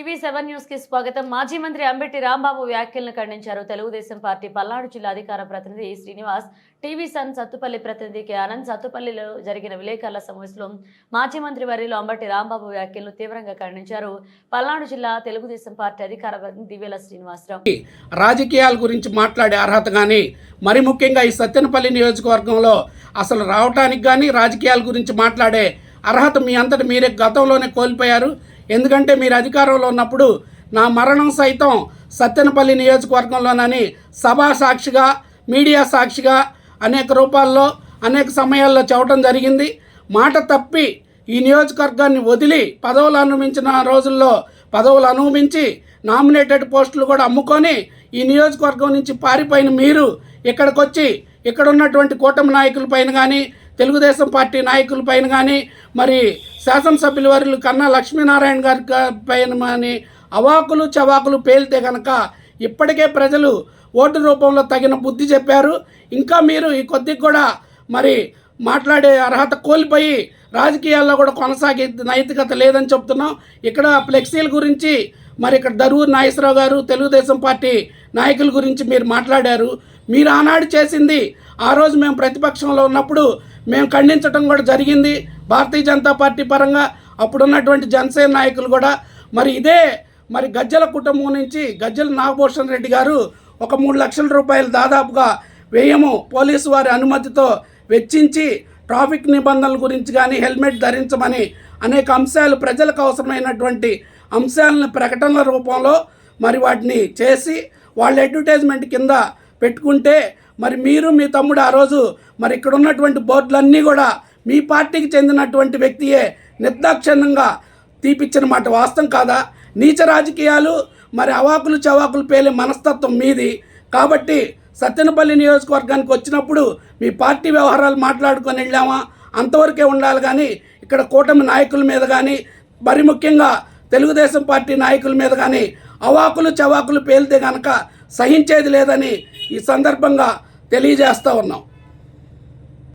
టీవీ7 news కి స్వాగతం. మాజీ మంత్రి అంబటి రాంబాబు వ్యాఖ్యలను ఖండించారు. తెలుగుదేశం పార్టీ పల్నాడు జిల్లా అధికార ప్రతినిధి శ్రీనివాస్, టీవీ7 సత్తుపల్లి ప్రతినిధి కె ఆనంద్ సత్తుపల్లిలో జరిగిన విలేకరుల సమావేశంలో మాజీ మంత్రి వర్యులు అంబటి రాంబాబు వ్యాఖ్యలను తీవ్రంగా ఖండించారు. పల్నాడు జిల్లా తెలుగుదేశం పార్టీ అధికార ప్రతినిధి దివ్యల శ్రీనివాసరావు రాజకీయాల గురించి మాట్లాడే అర్హత కానీ, మరి ముఖ్యంగా ఈ సత్తెనపల్లి నియోజకవర్గంలో అసలు రావటానికి కానీ రాజకీయాల గురించి మాట్లాడే అర్హత మీ అంతటి మీరే గతంలోనే కోల్పోయారు. ఎందుకంటే మీరు అధికారంలో ఉన్నప్పుడు నా మరణం సైతం సత్తెనపల్లి నియోజకవర్గంలోనని సభా సాక్షిగా, మీడియా సాక్షిగా అనేక రూపాల్లో అనేక సమయాల్లో చెప్పడం జరిగింది. మాట తప్పి ఈ నియోజకవర్గాన్ని వదిలి పదవులు అనుభవించిన రోజుల్లో పదవులు అనుభవించి నామినేటెడ్ పోస్టులు కూడా అమ్ముకొని ఈ నియోజకవర్గం నుంచి పారిపోయిన మీరు ఇక్కడికి వచ్చి ఇక్కడ ఉన్నటువంటి కూటమి నాయకులపైన కానీ, తెలుగుదేశం పార్టీ నాయకులపైన కానీ, మరి శాసనసభ్యుల వారు కన్నా లక్ష్మీనారాయణ గారి పైన కానీ అవాకులు చవాకులు పేలితే కనుక ఇప్పటికే ప్రజలు ఓటు రూపంలో తగిన బుద్ధి చెప్పారు. ఇంకా మీరు ఈ కొద్దిగా కూడా మరి మాట్లాడే అర్హత కోల్పోయి రాజకీయాల్లో కూడా కొనసాగే నైతికత లేదని చెప్తున్నాం. ఇక్కడ ఫ్లెక్సీల గురించి మరి ఇక్కడ దరూర్ నాగేశ్వరరావు గారు తెలుగుదేశం పార్టీ నాయకుల గురించి మీరు మాట్లాడారు. మీరు ఆనాడు చేసింది ఆ రోజు మేము ప్రతిపక్షంలో ఉన్నప్పుడు మేము ఖండించడం కూడా జరిగింది. భారతీయ జనతా పార్టీ పరంగా అప్పుడున్నటువంటి జనసేన నాయకులు కూడా మరి ఇదే మరి గజ్జల కుటుంబం నుంచి గజ్జల నాగభూషణ్ రెడ్డి గారు ఒక 3 లక్షల రూపాయలు దాదాపుగా వ్యయము పోలీసు వారి అనుమతితో వెచ్చించి ట్రాఫిక్ నిబంధనల గురించి కానీ హెల్మెట్ ధరించమని అనేక అంశాలు ప్రజలకు అవసరమైనటువంటి అంశాలను ప్రకటనల రూపంలో మరి వాటిని చేసి వాళ్ళ అడ్వర్టైజ్మెంట్ కింద పెట్టుకుంటే మరి మీరు మీ తమ్ముడు ఆ రోజు మరి ఇక్కడ ఉన్నటువంటి బోర్డులన్నీ కూడా మీ పార్టీకి చెందినటువంటి వ్యక్తియే నిర్దాక్షిణ్యంగా తీపిచ్చిన మాట వాస్తవం కాదా? నీచ రాజకీయాలు మరి అవాకులు చవాకులు పేలే మనస్తత్వం మీది. కాబట్టి సత్తెనపల్లి నియోజకవర్గానికి వచ్చినప్పుడు మీ పార్టీ వ్యవహారాలు మాట్లాడుకొని వెళ్ళామా అంతవరకే ఉండాలి. కానీ ఇక్కడ కూటమి నాయకుల మీద కానీ, మరి ముఖ్యంగా తెలుగుదేశం పార్టీ నాయకుల మీద కానీ అవాకులు చవాకులు పేలితే కనుక సహించేది లేదని ఈ సందర్భంగా తెలియజేస్తూ ఉన్నాం.